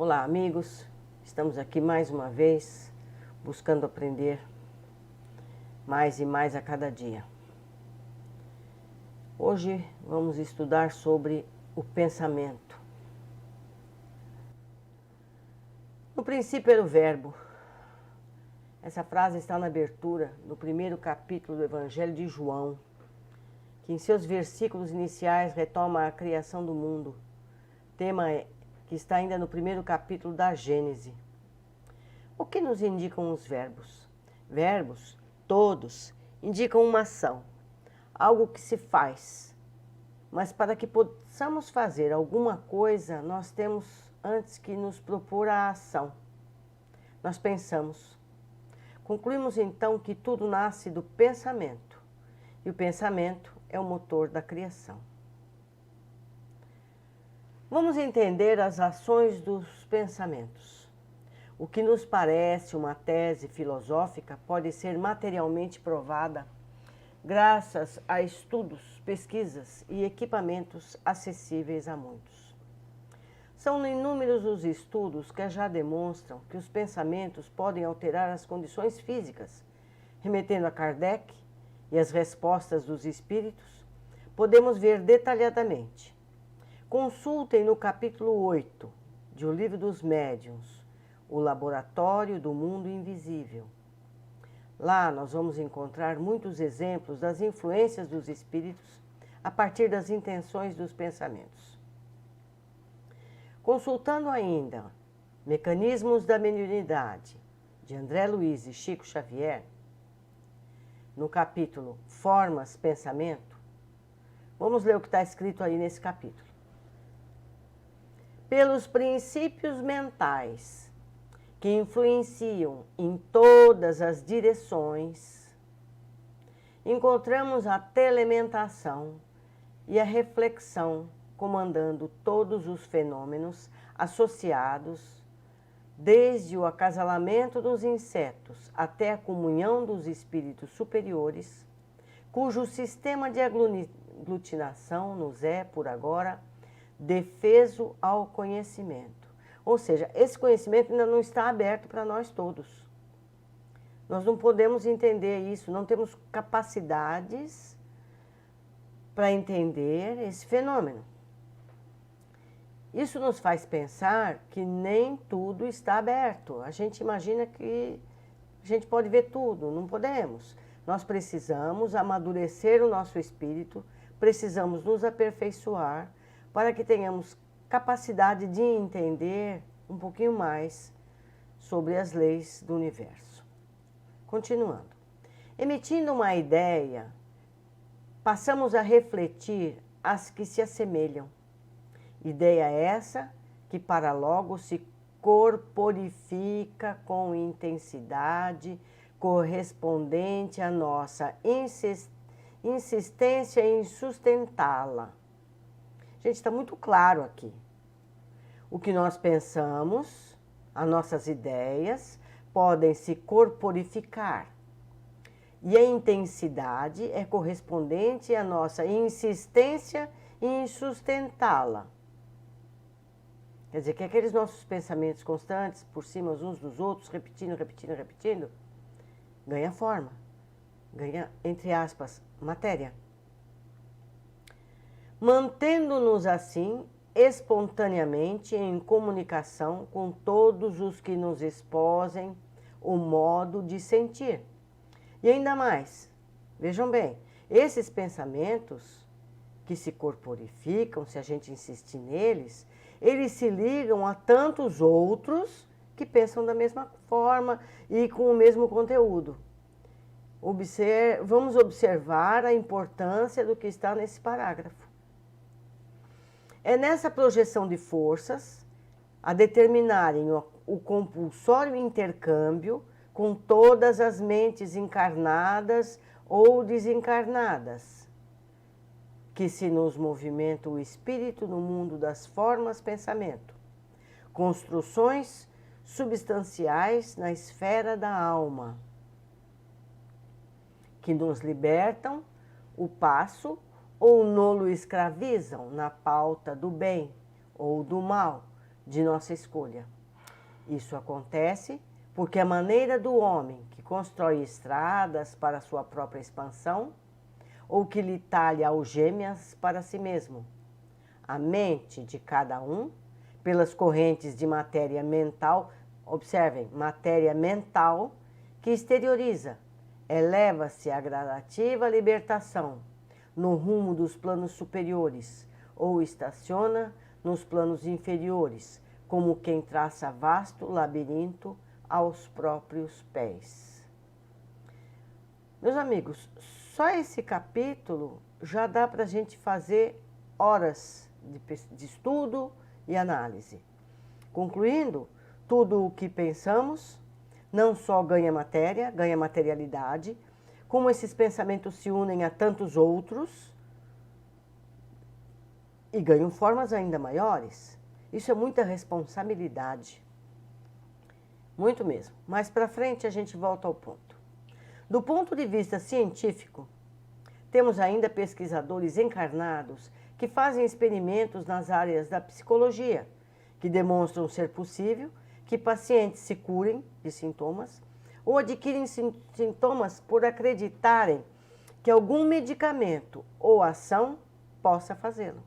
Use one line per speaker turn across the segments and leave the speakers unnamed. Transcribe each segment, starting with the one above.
Olá, amigos. Estamos aqui mais uma vez buscando aprender mais e mais a cada dia. Hoje vamos estudar sobre o pensamento. No princípio era o Verbo. Essa frase está na abertura do primeiro capítulo do Evangelho de João, que em seus versículos iniciais retoma a criação do mundo, tema que está ainda no primeiro capítulo da Gênese. O que nos indicam os verbos? Verbos, todos, indicam uma ação, algo que se faz. Mas para que possamos fazer alguma coisa, nós temos antes que nos propor a ação. Nós pensamos. Concluímos então que tudo nasce do pensamento, e o pensamento é o motor da criação. Vamos entender as ações dos pensamentos. O que nos parece uma tese filosófica pode ser materialmente provada graças a estudos, pesquisas e equipamentos acessíveis a muitos. São inúmeros os estudos que já demonstram que os pensamentos podem alterar as condições físicas. Remetendo a Kardec e as respostas dos espíritos, podemos ver detalhadamente. Consultem no capítulo 8 de O Livro dos Médiuns, O Laboratório do Mundo Invisível. Lá nós vamos encontrar muitos exemplos das influências dos espíritos a partir das intenções dos pensamentos. Consultando ainda Mecanismos da Mediunidade, de André Luiz e Chico Xavier, no capítulo Formas Pensamento, vamos ler o que está escrito aí nesse capítulo. Pelos princípios mentais que influenciam em todas as direções, encontramos a telementação e a reflexão comandando todos os fenômenos associados, desde o acasalamento dos insetos até a comunhão dos espíritos superiores, cujo sistema de aglutinação nos é, por agora, defeso ao conhecimento. Ou seja, esse conhecimento ainda não está aberto para nós todos. Nós não podemos entender isso, não temos capacidades para entender esse fenômeno. Isso nos faz pensar que nem tudo está aberto. A gente imagina que a gente pode ver tudo, não podemos. Nós precisamos amadurecer o nosso espírito, precisamos nos aperfeiçoar para que tenhamos capacidade de entender um pouquinho mais sobre as leis do universo. Continuando. Emitindo uma ideia, passamos a refletir as que se assemelham. Ideia essa que para logo se corporifica com intensidade correspondente à nossa insistência em sustentá-la. Gente, está muito claro aqui. O que nós pensamos, as nossas ideias, podem se corporificar. E a intensidade é correspondente à nossa insistência em sustentá-la. Quer dizer, que aqueles nossos pensamentos constantes, por cima uns dos outros, repetindo, ganha forma, ganha, entre aspas, matéria. Mantendo-nos assim, espontaneamente em comunicação com todos os que nos exposem o modo de sentir. E ainda mais, vejam bem, esses pensamentos que se corporificam, se a gente insistir neles, eles se ligam a tantos outros que pensam da mesma forma e com o mesmo conteúdo. Vamos observar a importância do que está nesse parágrafo. É nessa projeção de forças a determinarem o compulsório intercâmbio com todas as mentes encarnadas ou desencarnadas, que se nos movimenta o espírito no mundo das formas pensamento, construções substanciais na esfera da alma, que nos libertam o passo ou nolo escravizam na pauta do bem ou do mal, de nossa escolha. Isso acontece porque a maneira do homem que constrói estradas para sua própria expansão ou que lhe talha algemas para si mesmo. A mente de cada um, pelas correntes de matéria mental, observem, matéria mental que exterioriza, eleva-se à gradativa libertação no rumo dos planos superiores ou estaciona nos planos inferiores, como quem traça vasto labirinto aos próprios pés. Meus amigos, só esse capítulo já dá para a gente fazer horas de estudo e análise. Concluindo, tudo o que pensamos não só ganha matéria, ganha materialidade, como esses pensamentos se unem a tantos outros e ganham formas ainda maiores. Isso é muita responsabilidade. Muito mesmo. Mais para frente a gente volta ao ponto. Do ponto de vista científico, temos ainda pesquisadores encarnados que fazem experimentos nas áreas da psicologia, que demonstram ser possível que pacientes se curem de sintomas ou adquirem sintomas por acreditarem que algum medicamento ou ação possa fazê-lo.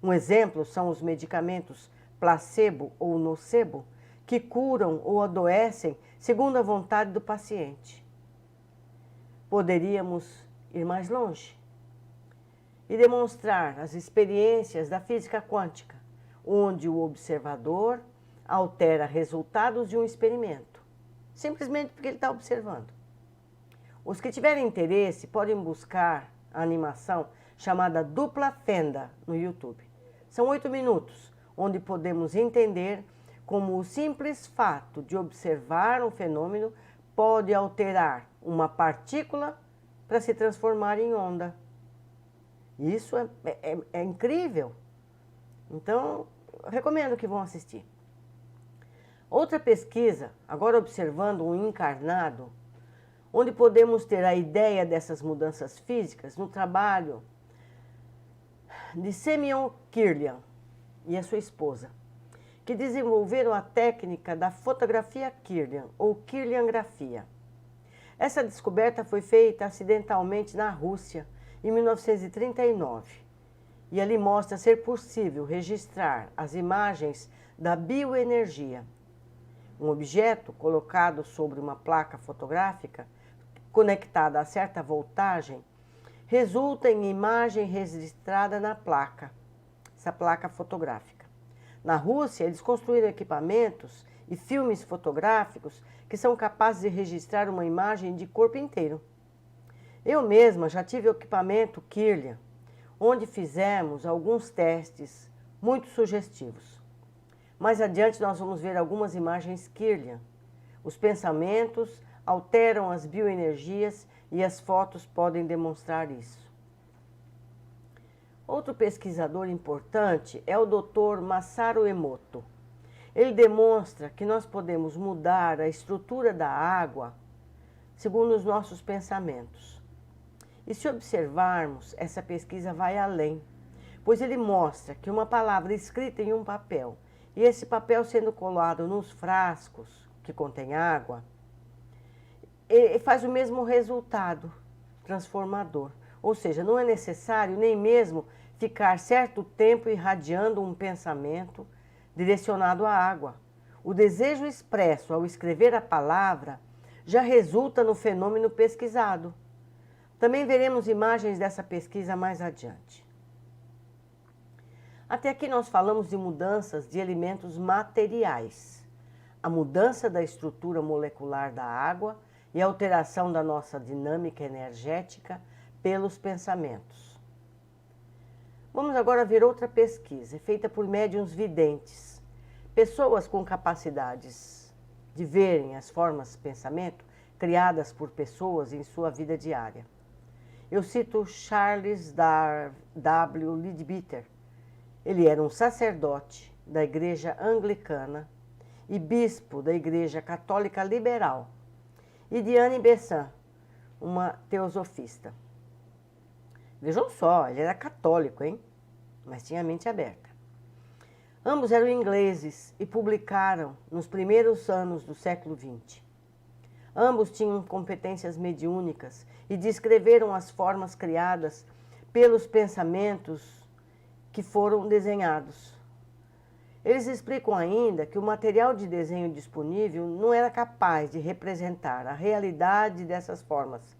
Um exemplo são os medicamentos placebo ou nocebo, que curam ou adoecem segundo a vontade do paciente. Poderíamos ir mais longe e demonstrar as experiências da física quântica, onde o observador altera resultados de um experimento, simplesmente porque ele está observando. Os que tiverem interesse podem buscar a animação chamada Dupla Fenda no YouTube. São 8 minutos, onde podemos entender como o simples fato de observar um fenômeno pode alterar uma partícula para se transformar em onda. Isso é incrível. Então, recomendo que vão assistir. Outra pesquisa, agora observando um encarnado, onde podemos ter a ideia dessas mudanças físicas no trabalho de Semyon Kirlian e a sua esposa, que desenvolveram a técnica da fotografia Kirlian, ou Kirliangrafia. Essa descoberta foi feita acidentalmente na Rússia, em 1939, e ali mostra ser possível registrar as imagens da bioenergia. Um objeto colocado sobre uma placa fotográfica, conectada a certa voltagem, resulta em imagem registrada na placa, essa placa fotográfica. Na Rússia, eles construíram equipamentos e filmes fotográficos que são capazes de registrar uma imagem de corpo inteiro. Eu mesma já tive o equipamento Kirlian, onde fizemos alguns testes muito sugestivos. Mais adiante nós vamos ver algumas imagens Kirlian. Os pensamentos alteram as bioenergias e as fotos podem demonstrar isso. Outro pesquisador importante é o Dr. Masaru Emoto. Ele demonstra que nós podemos mudar a estrutura da água segundo os nossos pensamentos. E se observarmos, essa pesquisa vai além, pois ele mostra que uma palavra escrita em um papel e esse papel sendo colado nos frascos que contém água, faz o mesmo resultado transformador. Ou seja, não é necessário nem mesmo ficar certo tempo irradiando um pensamento direcionado à água. O desejo expresso ao escrever a palavra já resulta no fenômeno pesquisado. Também veremos imagens dessa pesquisa mais adiante. Até aqui nós falamos de mudanças de elementos materiais, a mudança da estrutura molecular da água e a alteração da nossa dinâmica energética pelos pensamentos. Vamos agora ver outra pesquisa, feita por médiuns videntes, pessoas com capacidades de verem as formas de pensamento criadas por pessoas em sua vida diária. Eu cito Charles W. Leadbeater. Ele era um sacerdote da Igreja Anglicana e bispo da Igreja Católica Liberal, e Diane Bessan, uma teosofista. Vejam só, ele era católico, hein? Mas tinha a mente aberta. Ambos eram ingleses e publicaram nos primeiros anos do século XX. Ambos tinham competências mediúnicas e descreveram as formas criadas pelos pensamentos que foram desenhados. Eles explicam ainda que o material de desenho disponível não era capaz de representar a realidade dessas formas,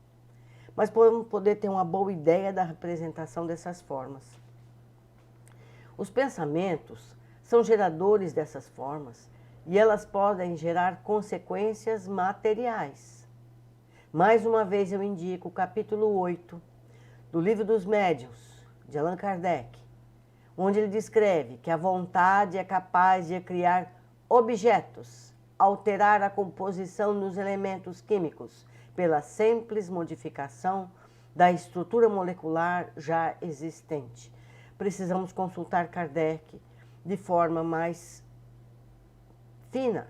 mas podemos poder ter uma boa ideia da representação dessas formas. Os pensamentos são geradores dessas formas e elas podem gerar consequências materiais. Mais uma vez eu indico o capítulo 8 do Livro dos Médiuns, de Allan Kardec, onde ele descreve que a vontade é capaz de criar objetos, alterar a composição dos elementos químicos pela simples modificação da estrutura molecular já existente. Precisamos consultar Kardec de forma mais fina,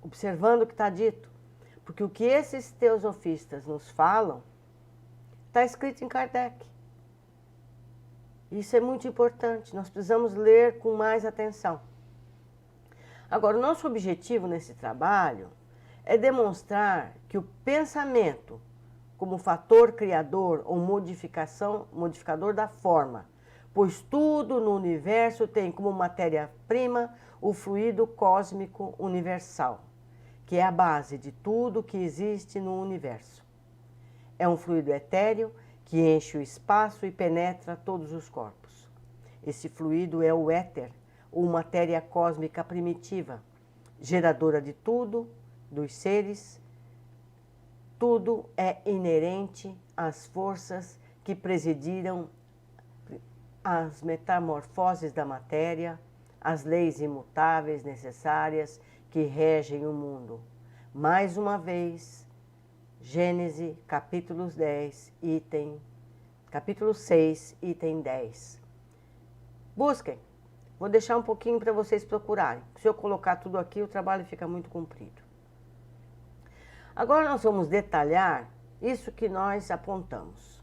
observando o que está dito, porque o que esses teosofistas nos falam está escrito em Kardec. Isso é muito importante, nós precisamos ler com mais atenção. Agora, o nosso objetivo nesse trabalho é demonstrar que o pensamento, como fator criador ou modificador da forma, pois tudo no universo tem como matéria-prima o fluido cósmico universal, que é a base de tudo que existe no universo. É um fluido etéreo que enche o espaço e penetra todos os corpos. Esse fluido é o éter, ou matéria cósmica primitiva, geradora de tudo, dos seres. Tudo é inerente às forças que presidiram as metamorfoses da matéria, as leis imutáveis necessárias que regem o mundo. Mais uma vez, Gênesis, capítulo 6, item 10. Busquem. Vou deixar um pouquinho para vocês procurarem. Se eu colocar tudo aqui, o trabalho fica muito comprido. Agora nós vamos detalhar isso que nós apontamos.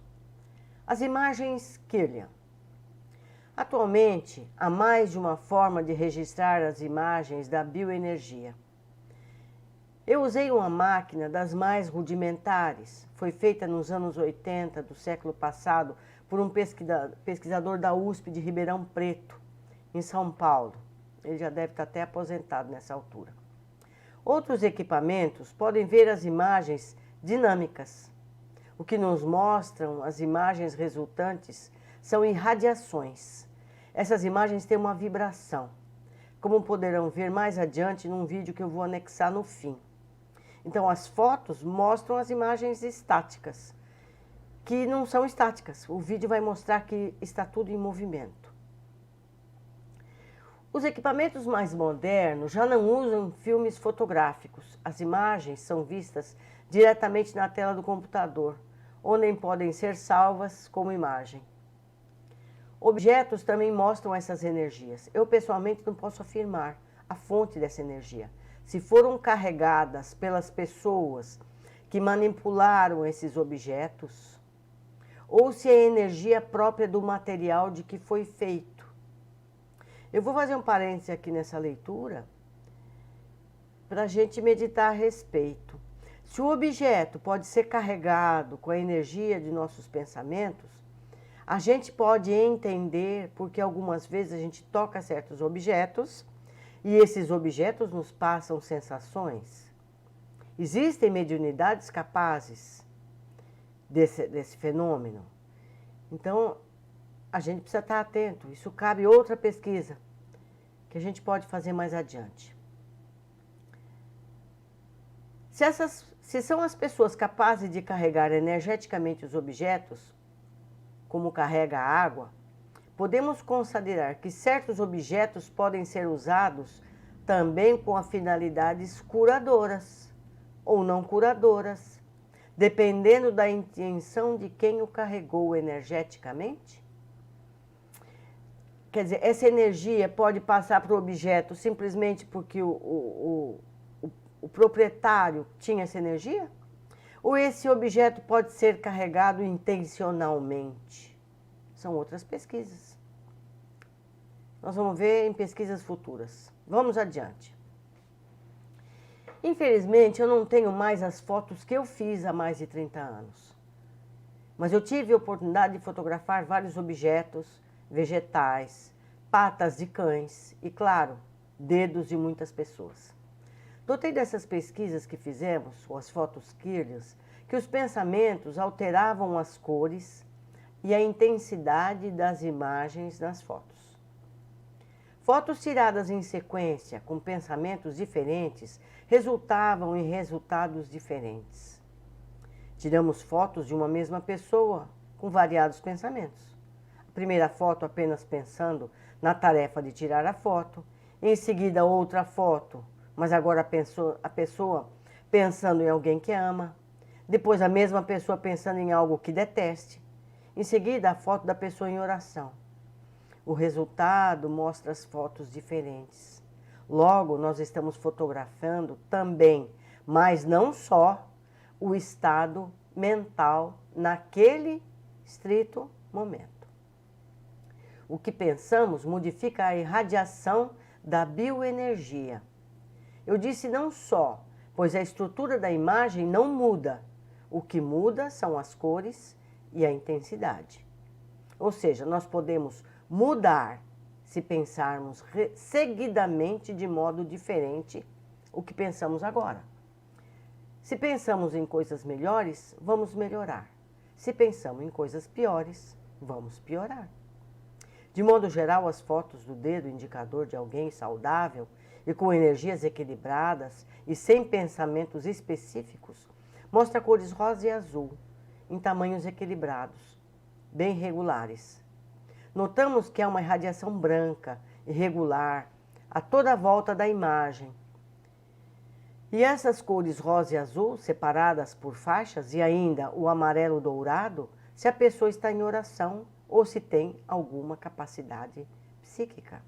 As imagens Kirlian. Atualmente, há mais de uma forma de registrar as imagens da bioenergia. Eu usei uma máquina das mais rudimentares. Foi feita nos anos 80 do século passado por um pesquisador da USP de Ribeirão Preto, em São Paulo. Ele já deve estar até aposentado nessa altura. Outros equipamentos podem ver as imagens dinâmicas. O que nos mostram as imagens resultantes são irradiações. Essas imagens têm uma vibração, como poderão ver mais adiante num vídeo que eu vou anexar no fim. Então, as fotos mostram as imagens estáticas, que não são estáticas. O vídeo vai mostrar que está tudo em movimento. Os equipamentos mais modernos já não usam filmes fotográficos. As imagens são vistas diretamente na tela do computador, onde podem ser salvas como imagem. Objetos também mostram essas energias. Eu, pessoalmente, não posso afirmar a fonte dessa energia. Se foram carregadas pelas pessoas que manipularam esses objetos, ou se é energia própria do material de que foi feito. Eu vou fazer um parêntese aqui nessa leitura para a gente meditar a respeito. Se o objeto pode ser carregado com a energia de nossos pensamentos, a gente pode entender porque algumas vezes a gente toca certos objetos e esses objetos nos passam sensações. Existem mediunidades capazes desse fenômeno. Então, a gente precisa estar atento. Isso cabe outra pesquisa que a gente pode fazer mais adiante. Se são as pessoas capazes de carregar energeticamente os objetos, como carrega a água, podemos considerar que certos objetos podem ser usados também com finalidades curadoras ou não curadoras, dependendo da intenção de quem o carregou energeticamente. Quer dizer, essa energia pode passar para o objeto simplesmente porque o proprietário tinha essa energia? Ou esse objeto pode ser carregado intencionalmente? São outras pesquisas. nós vamos ver em pesquisas futuras. Vamos adiante. Infelizmente, eu não tenho mais as fotos que eu fiz há mais de 30 anos. Mas eu tive a oportunidade de fotografar vários objetos, vegetais, patas de cães e, claro, dedos de muitas pessoas. Notei dessas pesquisas que fizemos, ou as fotos Kirlian, que os pensamentos alteravam as cores e a intensidade das imagens nas fotos. Fotos tiradas em sequência, com pensamentos diferentes, resultavam em resultados diferentes. Tiramos fotos de uma mesma pessoa, com variados pensamentos. A primeira foto apenas pensando na tarefa de tirar a foto, em seguida outra foto, mas agora a pessoa pensando em alguém que ama, depois a mesma pessoa pensando em algo que deteste, em seguida a foto da pessoa em oração. O resultado mostra as fotos diferentes. Logo, nós estamos fotografando também, mas não só, o estado mental naquele estrito momento. O que pensamos modifica a irradiação da bioenergia. Eu disse não só, pois a estrutura da imagem não muda. O que muda são as cores e a intensidade. Ou seja, nós podemos mudar se pensarmos seguidamente de modo diferente o que pensamos agora. Se pensamos em coisas melhores, vamos melhorar. Se pensamos em coisas piores, vamos piorar. De modo geral, as fotos do dedo indicador de alguém saudável e com energias equilibradas e sem pensamentos específicos mostra cores rosa e azul, em tamanhos equilibrados, bem regulares. Notamos que há uma irradiação branca, irregular, a toda a volta da imagem. E essas cores rosa e azul, separadas por faixas, e ainda o amarelo dourado, se a pessoa está em oração ou se tem alguma capacidade psíquica.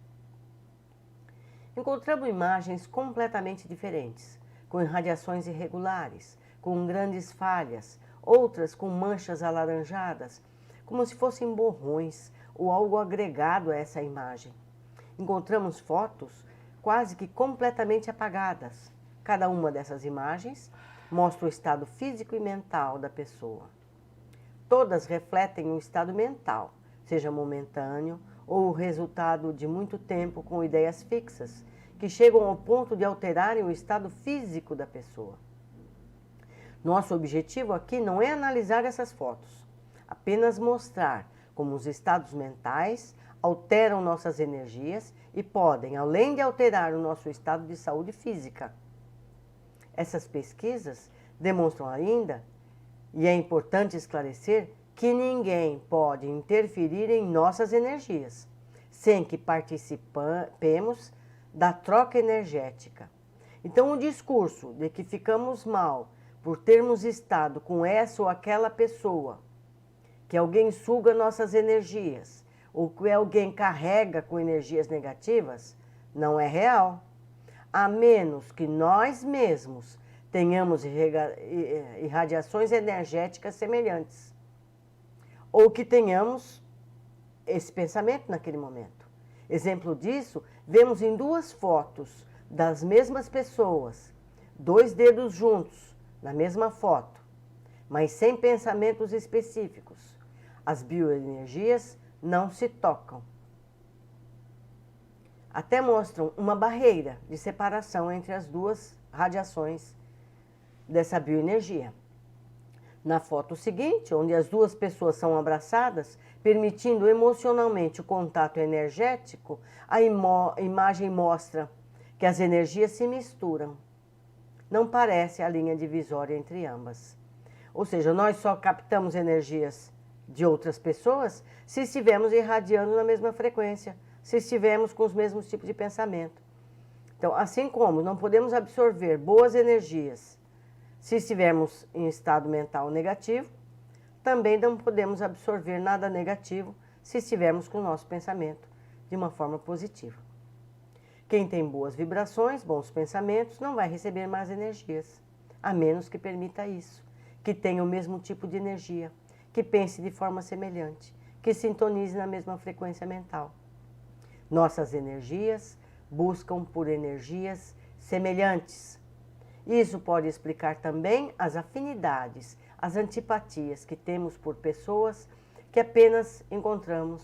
Encontramos imagens completamente diferentes, com irradiações irregulares, com grandes falhas, outras com manchas alaranjadas, como se fossem borrões ou algo agregado a essa imagem. Encontramos fotos quase que completamente apagadas. Cada uma dessas imagens mostra o estado físico e mental da pessoa. Todas refletem o estado mental, seja momentâneo ou o resultado de muito tempo com ideias fixas, que chegam ao ponto de alterarem o estado físico da pessoa. Nosso objetivo aqui não é analisar essas fotos, apenas mostrar como os estados mentais alteram nossas energias e podem, além de alterar o nosso estado de saúde física. Essas pesquisas demonstram ainda, e é importante esclarecer, que ninguém pode interferir em nossas energias, sem que participemos da troca energética. Então, o discurso de que ficamos mal por termos estado com essa ou aquela pessoa, que alguém suga nossas energias, ou que alguém carrega com energias negativas, não é real, a menos que nós mesmos tenhamos irradiações energéticas semelhantes, ou que tenhamos esse pensamento naquele momento. Exemplo disso, vemos em duas fotos das mesmas pessoas, 2 dedos juntos, na mesma foto, mas sem pensamentos específicos. As bioenergias não se tocam. Até mostram uma barreira de separação entre as duas radiações dessa bioenergia. Na foto seguinte, onde as duas pessoas são abraçadas, permitindo emocionalmente o contato energético, a imagem mostra que as energias se misturam. Não parece a linha divisória entre ambas. Ou seja, nós só captamos energias de outras pessoas se estivermos irradiando na mesma frequência, se estivermos com os mesmos tipos de pensamento. Então, assim como não podemos absorver boas energias se estivermos em estado mental negativo, também não podemos absorver nada negativo se estivermos com o nosso pensamento de uma forma positiva. Quem tem boas vibrações, bons pensamentos, não vai receber mais energias, a menos que permita isso, que tenha o mesmo tipo de energia, que pense de forma semelhante, que sintonize na mesma frequência mental. Nossas energias buscam por energias semelhantes. Isso pode explicar também as afinidades, as antipatias que temos por pessoas que apenas encontramos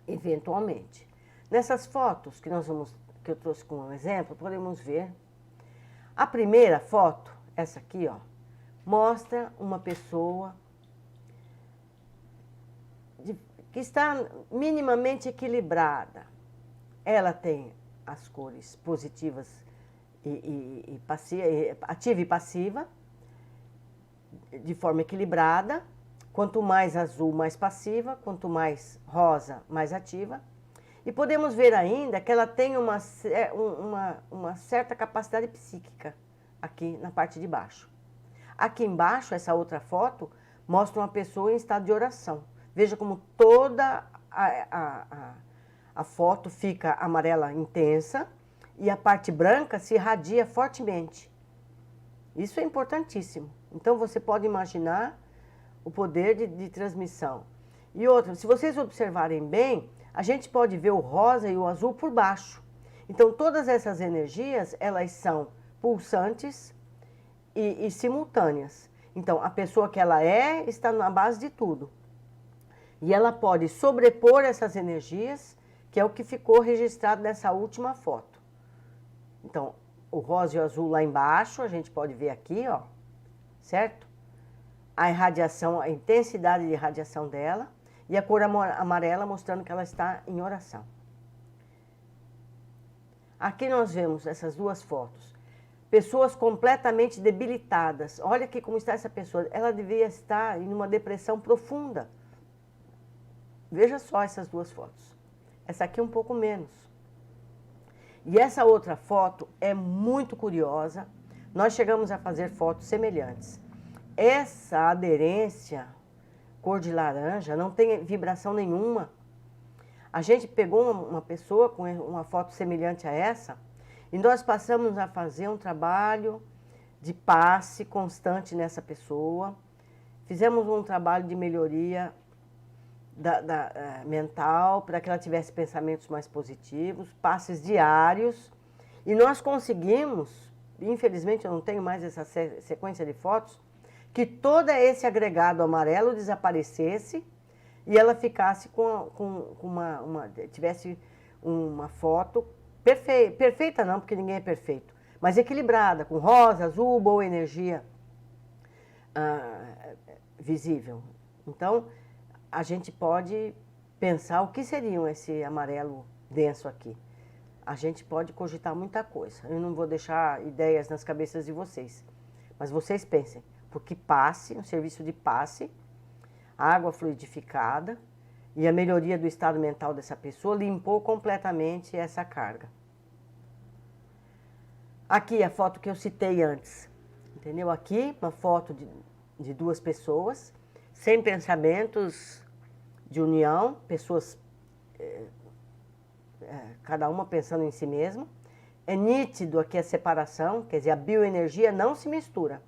eventualmente. Nessas fotos que eu trouxe como exemplo, podemos ver. A primeira foto, essa aqui, ó, mostra uma pessoa que está minimamente equilibrada. Ela tem as cores positivas ativa e passiva, de forma equilibrada. Quanto mais azul, mais passiva, quanto mais rosa, mais ativa. E podemos ver ainda que ela tem uma certa capacidade psíquica aqui na parte de baixo. Aqui embaixo, essa outra foto, mostra uma pessoa em estado de oração. Veja como toda a foto fica amarela intensa e a parte branca se irradia fortemente. Isso é importantíssimo. Então você pode imaginar o poder de transmissão. E outra, se vocês observarem bem, a gente pode ver o rosa e o azul por baixo. Então todas essas energias, elas são pulsantes e simultâneas. Então a pessoa que ela está na base de tudo. E ela pode sobrepor essas energias, que é o que ficou registrado nessa última foto. Então, o rosa e o azul lá embaixo, a gente pode ver aqui, ó, certo? A irradiação, a intensidade de irradiação dela, e a cor amarela mostrando que ela está em oração. Aqui nós vemos essas duas fotos. Pessoas completamente debilitadas. Olha aqui como está essa pessoa. Ela devia estar em uma depressão profunda. Veja só essas duas fotos. Essa aqui um pouco menos. E essa outra foto é muito curiosa. Nós chegamos a fazer fotos semelhantes. Essa aderência, cor de laranja, não tem vibração nenhuma. A gente pegou uma pessoa com uma foto semelhante a essa e nós passamos a fazer um trabalho de passe constante nessa pessoa. Fizemos um trabalho de melhoria mental, para que ela tivesse pensamentos mais positivos, passes diários. E nós conseguimos, infelizmente eu não tenho mais essa sequência de fotos, que todo esse agregado amarelo desaparecesse e ela ficasse tivesse uma foto perfeita não, porque ninguém é perfeito, mas equilibrada, com rosa, azul, boa energia visível. Então, a gente pode pensar o que seria esse amarelo denso aqui. A gente pode cogitar muita coisa. Eu não vou deixar ideias nas cabeças de vocês, mas vocês pensem, porque passe, um serviço de passe, água fluidificada e a melhoria do estado mental dessa pessoa limpou completamente essa carga. Aqui a foto que eu citei antes, entendeu? Aqui uma foto de duas pessoas, sem pensamentos de união, pessoas, cada uma pensando em si mesma. É nítido aqui a separação, quer dizer, a bioenergia não se mistura.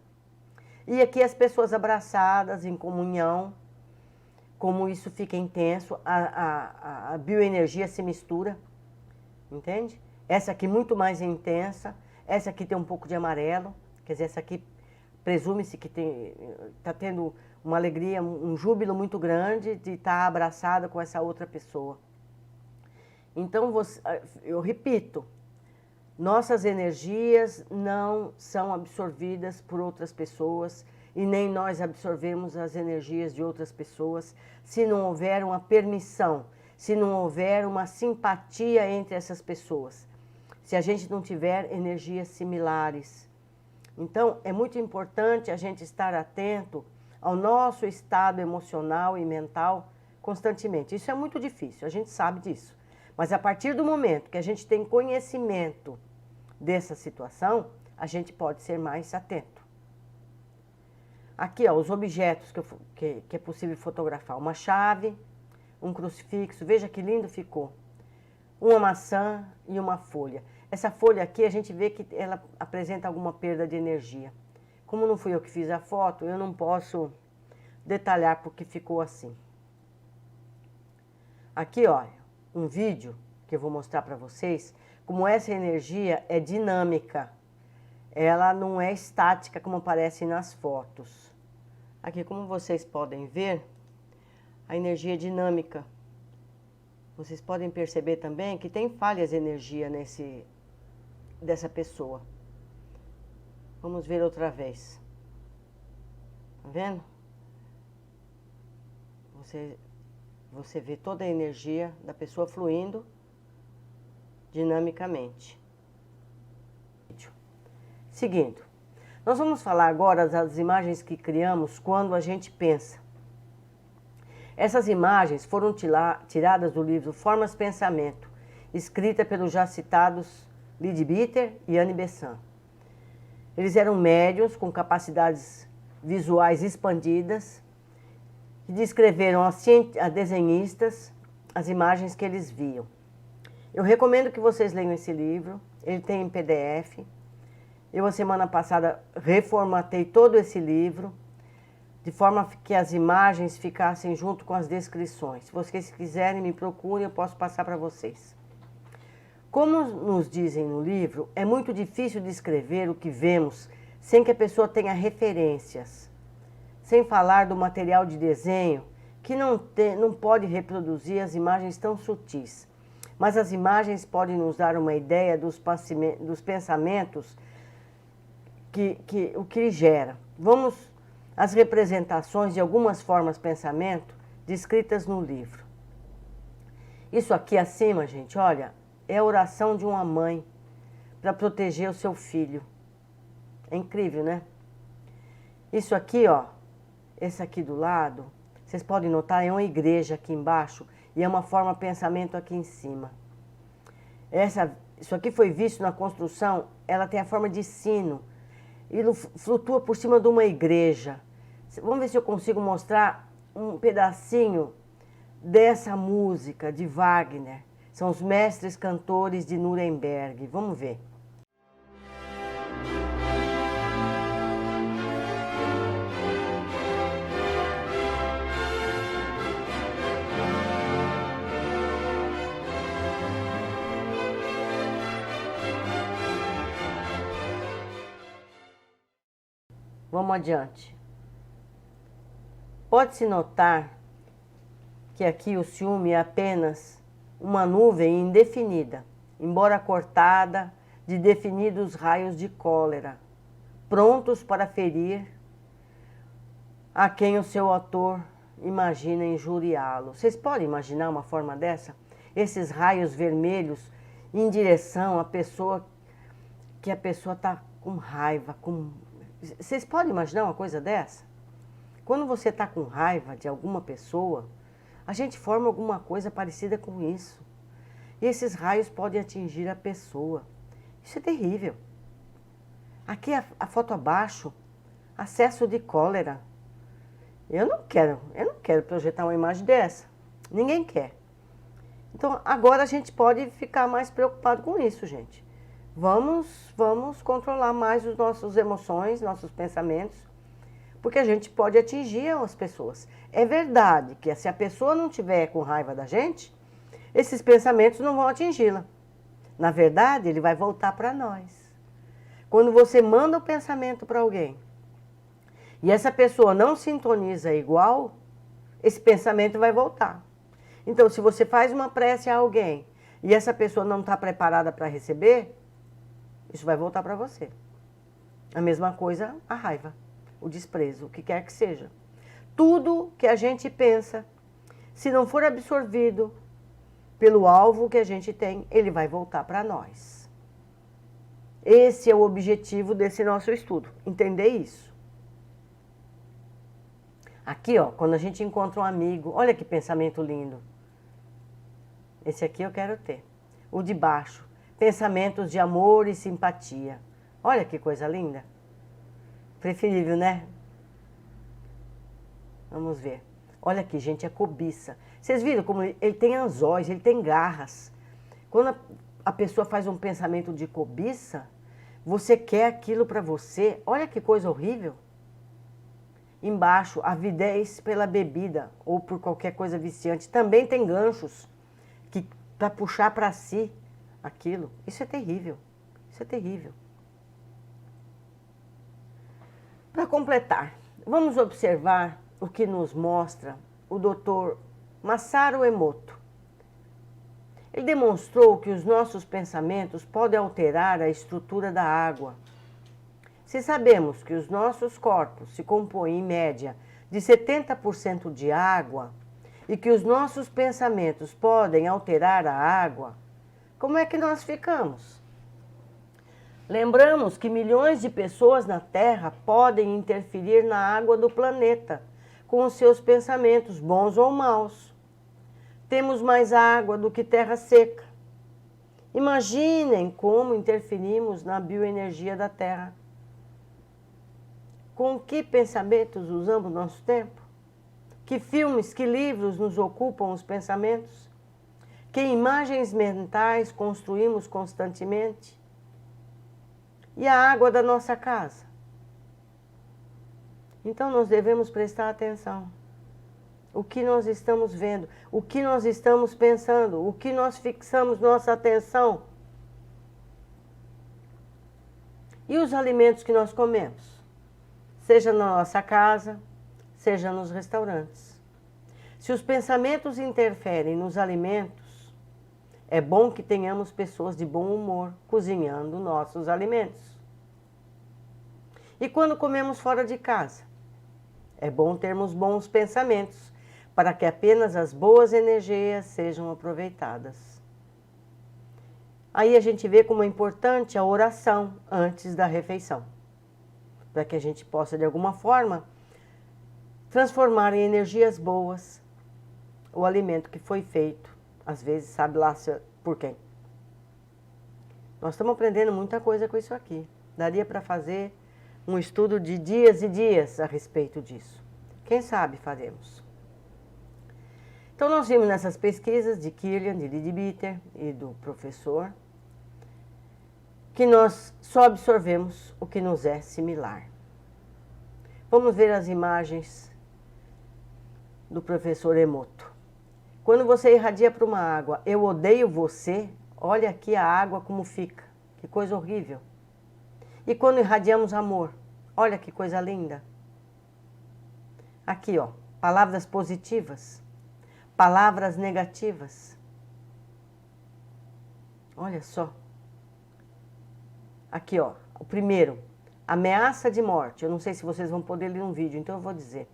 E aqui as pessoas abraçadas, em comunhão, como isso fica intenso, a bioenergia se mistura, entende? Essa aqui muito mais intensa, essa aqui tem um pouco de amarelo, quer dizer, essa aqui presume-se que está tendo uma alegria, um júbilo muito grande de estar abraçada com essa outra pessoa. Então, eu repito, nossas energias não são absorvidas por outras pessoas e nem nós absorvemos as energias de outras pessoas se não houver uma permissão, se não houver uma simpatia entre essas pessoas, se a gente não tiver energias similares. Então, é muito importante a gente estar atento ao nosso estado emocional e mental constantemente. Isso é muito difícil, a gente sabe disso. Mas a partir do momento que a gente tem conhecimento dessa situação, a gente pode ser mais atento. Aqui, ó, os objetos que é possível fotografar. Uma chave, um crucifixo, veja que lindo ficou. Uma maçã e uma folha. Essa folha aqui, a gente vê que ela apresenta alguma perda de energia. Como não fui eu que fiz a foto, eu não posso detalhar porque ficou assim. Aqui, olha, um vídeo que eu vou mostrar para vocês, como essa energia é dinâmica. Ela não é estática como aparece nas fotos. Aqui, como vocês podem ver, a energia é dinâmica. Vocês podem perceber também que tem falhas de energia dessa pessoa. Vamos ver outra vez. Tá vendo? Você vê toda a energia da pessoa fluindo dinamicamente. Seguindo, nós vamos falar agora das imagens que criamos quando a gente pensa. Essas imagens foram tiradas do livro Formas Pensamento, escrita pelos já citados Leadbeater e Annie Besant. Eles eram médiuns com capacidades visuais expandidas e descreveram a desenhistas as imagens que eles viam. Eu recomendo que vocês leiam esse livro, ele tem em PDF. Eu, a semana passada, reformatei todo esse livro, de forma que as imagens ficassem junto com as descrições. Se vocês quiserem, me procurem, eu posso passar para vocês. Como nos dizem no livro, é muito difícil descrever o que vemos sem que a pessoa tenha referências. Sem falar do material de desenho, que não pode reproduzir as imagens tão sutis. Mas as imagens podem nos dar uma ideia dos pensamentos o que ele gera. Vamos às representações de algumas formas de pensamento descritas no livro. Isso aqui acima, gente, olha, é a oração de uma mãe para proteger o seu filho. É incrível, né? Isso aqui, ó, esse aqui do lado, vocês podem notar, é uma igreja aqui embaixo e é uma forma de pensamento aqui em cima. Isso aqui foi visto na construção, ela tem a forma de sino e flutua por cima de uma igreja. Vamos ver se eu consigo mostrar um pedacinho dessa música de Wagner. São os mestres cantores de Nuremberg. Vamos ver. Vamos adiante. Pode-se notar que aqui o ciúme é apenas uma nuvem indefinida, embora cortada de definidos raios de cólera, prontos para ferir a quem o seu autor imagina injuriá-lo. Vocês podem imaginar uma forma dessa? Esses raios vermelhos em direção à pessoa, que a pessoa está com raiva, Vocês podem imaginar uma coisa dessa? Quando você está com raiva de alguma pessoa, a gente forma alguma coisa parecida com isso. E esses raios podem atingir a pessoa. Isso é terrível. Aqui a foto abaixo, acesso de cólera. Eu não quero projetar uma imagem dessa. Ninguém quer. Então, agora a gente pode ficar mais preocupado com isso, gente. Vamos controlar mais as nossas emoções, nossos pensamentos, porque a gente pode atingir as pessoas. É verdade que se a pessoa não tiver com raiva da gente, esses pensamentos não vão atingi-la. Na verdade, ele vai voltar para nós. Quando você manda o pensamento para alguém e essa pessoa não sintoniza igual, esse pensamento vai voltar. Então, se você faz uma prece a alguém e essa pessoa não está preparada para receber, isso vai voltar para você. A mesma coisa, a raiva, o desprezo, o que quer que seja. Tudo que a gente pensa, se não for absorvido pelo alvo que a gente tem, ele vai voltar para nós. Esse é o objetivo desse nosso estudo, entender isso. Aqui, ó, quando a gente encontra um amigo, olha que pensamento lindo. Esse aqui eu quero ter. O de baixo. Pensamentos de amor e simpatia. Olha que coisa linda. Preferível, né? Vamos ver. Olha aqui, gente, é cobiça. Vocês viram como ele tem anzóis, ele tem garras. Quando a pessoa faz um pensamento de cobiça, você quer aquilo para você. Olha que coisa horrível. Embaixo, avidez pela bebida ou por qualquer coisa viciante. Também tem ganchos que para puxar para si aquilo. Isso é terrível. Isso é terrível. Para completar, vamos observar o que nos mostra o Dr. Masaru Emoto. Ele demonstrou que os nossos pensamentos podem alterar a estrutura da água. Se sabemos que os nossos corpos se compõem, em média, de 70% de água e que os nossos pensamentos podem alterar a água, como é que nós ficamos? Lembramos que milhões de pessoas na Terra podem interferir na água do planeta com os seus pensamentos, bons ou maus. Temos mais água do que terra seca. Imaginem como interferimos na bioenergia da Terra. Com que pensamentos usamos nosso tempo? Que filmes, que livros nos ocupam os pensamentos? Que imagens mentais construímos constantemente? E a água da nossa casa? Então nós devemos prestar atenção. O que nós estamos vendo, o que nós estamos pensando, o que nós fixamos nossa atenção. E os alimentos que nós comemos? Seja na nossa casa, seja nos restaurantes. Se os pensamentos interferem nos alimentos, é bom que tenhamos pessoas de bom humor cozinhando nossos alimentos. E quando comemos fora de casa, é bom termos bons pensamentos, para que apenas as boas energias sejam aproveitadas. Aí a gente vê como é importante a oração antes da refeição, para que a gente possa, de alguma forma, transformar em energias boas o alimento que foi feito, às vezes sabe lá por quem. Nós estamos aprendendo muita coisa com isso aqui. Daria para fazer um estudo de dias e dias a respeito disso. Quem sabe faremos. Então nós vimos nessas pesquisas de Kirlian, de Leadbeater e do professor, que nós só absorvemos o que nos é similar. Vamos ver as imagens do professor Emoto. Quando você irradia para uma água, eu odeio você, olha aqui a água como fica, que coisa horrível. E quando irradiamos amor, olha que coisa linda. Aqui, ó, palavras positivas, palavras negativas. Olha só. Aqui, ó, o primeiro, ameaça de morte. Eu não sei se vocês vão poder ler um vídeo, então eu vou dizer.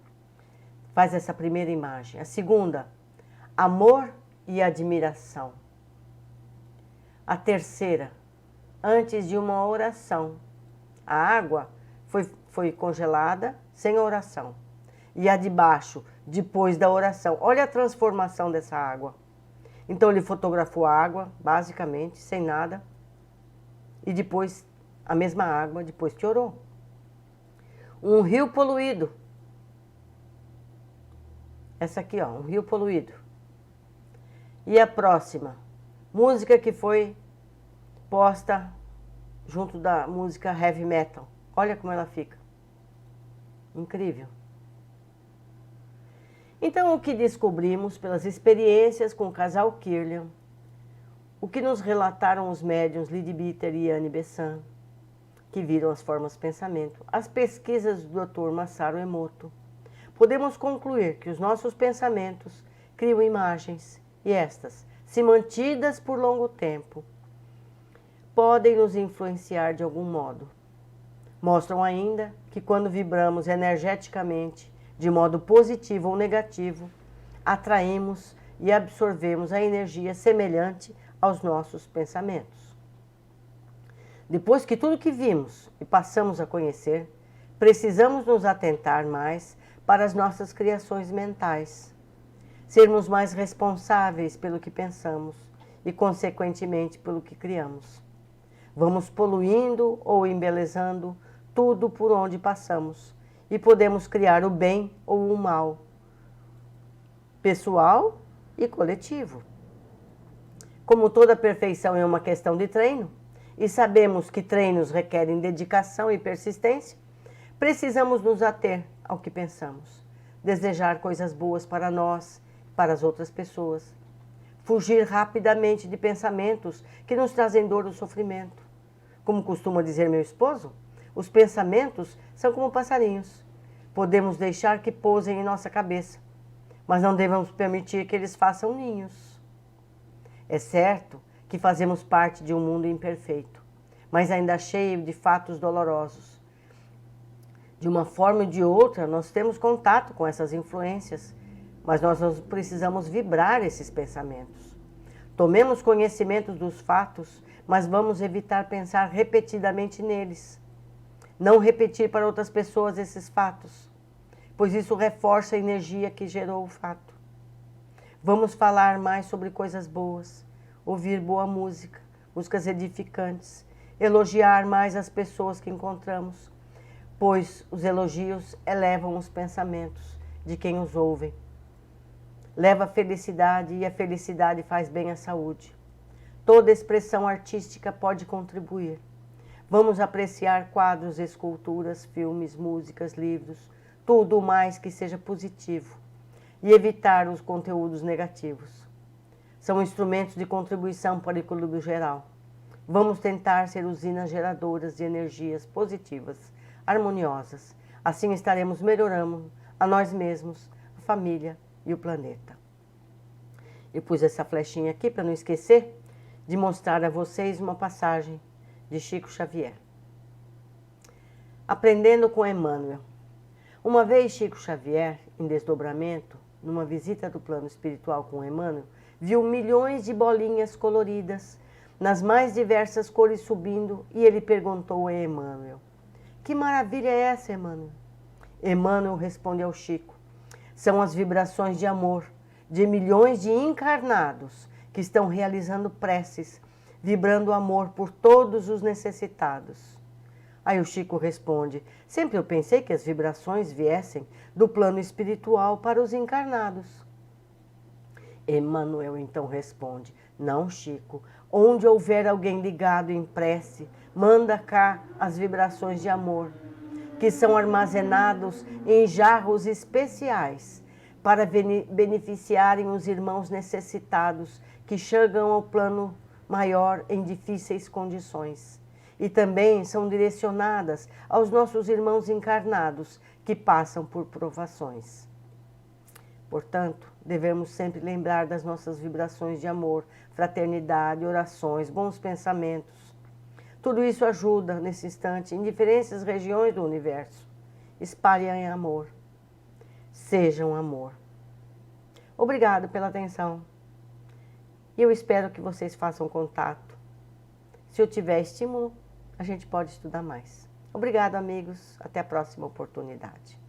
Faz essa primeira imagem. A segunda, amor e admiração. A terceira, antes de uma oração. A água foi congelada sem oração. E a de baixo, depois da oração. Olha a transformação dessa água. Então ele fotografou a água, basicamente, sem nada. E depois, a mesma água, depois que orou. Um rio poluído. Essa aqui, ó, um rio poluído. E a próxima, música que foi posta junto da música heavy metal. Olha como ela fica. Incrível. Então, o que descobrimos pelas experiências com o casal Kirlian, o que nos relataram os médiuns Leadbeater e Annie Besant, que viram as formas de pensamento, as pesquisas do Dr. Masaru Emoto, podemos concluir que os nossos pensamentos criam imagens e estas, se mantidas por longo tempo, podem nos influenciar de algum modo. Mostram ainda que quando vibramos energeticamente de modo positivo ou negativo, atraímos e absorvemos a energia semelhante aos nossos pensamentos. Depois que tudo que vimos e passamos a conhecer, precisamos nos atentar mais para as nossas criações mentais, sermos mais responsáveis pelo que pensamos e, consequentemente, pelo que criamos. Vamos poluindo ou embelezando tudo por onde passamos e podemos criar o bem ou o mal, pessoal e coletivo. Como toda perfeição é uma questão de treino, e sabemos que treinos requerem dedicação e persistência, precisamos nos ater ao que pensamos, desejar coisas boas para nós, para as outras pessoas, fugir rapidamente de pensamentos que nos trazem dor ou sofrimento. Como costuma dizer meu esposo, os pensamentos são como passarinhos. Podemos deixar que pousem em nossa cabeça, mas não devemos permitir que eles façam ninhos. É certo que fazemos parte de um mundo imperfeito, mas ainda cheio de fatos dolorosos. De uma forma ou de outra, nós temos contato com essas influências, mas nós não precisamos vibrar esses pensamentos. Tomemos conhecimento dos fatos, mas vamos evitar pensar repetidamente neles. Não repetir para outras pessoas esses fatos, pois isso reforça a energia que gerou o fato. Vamos falar mais sobre coisas boas, ouvir boa música, músicas edificantes, elogiar mais as pessoas que encontramos, pois os elogios elevam os pensamentos de quem os ouve. Leva a felicidade e a felicidade faz bem à saúde. Toda expressão artística pode contribuir. Vamos apreciar quadros, esculturas, filmes, músicas, livros, tudo mais que seja positivo e evitar os conteúdos negativos. São instrumentos de contribuição para o equilíbrio geral. Vamos tentar ser usinas geradoras de energias positivas, harmoniosas. Assim estaremos melhorando a nós mesmos, a família e o planeta. Eu pus essa flechinha aqui para não esquecer de mostrar a vocês uma passagem de Chico Xavier. Aprendendo com Emmanuel. Uma vez Chico Xavier, em desdobramento, numa visita do plano espiritual com Emmanuel, viu milhões de bolinhas coloridas, nas mais diversas cores subindo, e ele perguntou a Emmanuel: que maravilha é essa, Emmanuel? Emmanuel respondeu ao Chico: são as vibrações de amor de milhões de encarnados que estão realizando preces, vibrando amor por todos os necessitados. Aí o Chico responde: sempre eu pensei que as vibrações viessem do plano espiritual para os encarnados. Emmanuel então responde: não, Chico, onde houver alguém ligado em prece, manda cá as vibrações de amor, que são armazenados em jarros especiais para beneficiarem os irmãos necessitados que chegam ao plano maior em difíceis condições. E também são direcionadas aos nossos irmãos encarnados que passam por provações. Portanto, devemos sempre lembrar das nossas vibrações de amor, fraternidade, orações, bons pensamentos. Tudo isso ajuda, nesse instante, em diferentes regiões do universo. Espalhem amor. Sejam amor. Obrigado pela atenção. E eu espero que vocês façam contato. Se eu tiver estímulo, a gente pode estudar mais. Obrigado, amigos. Até a próxima oportunidade.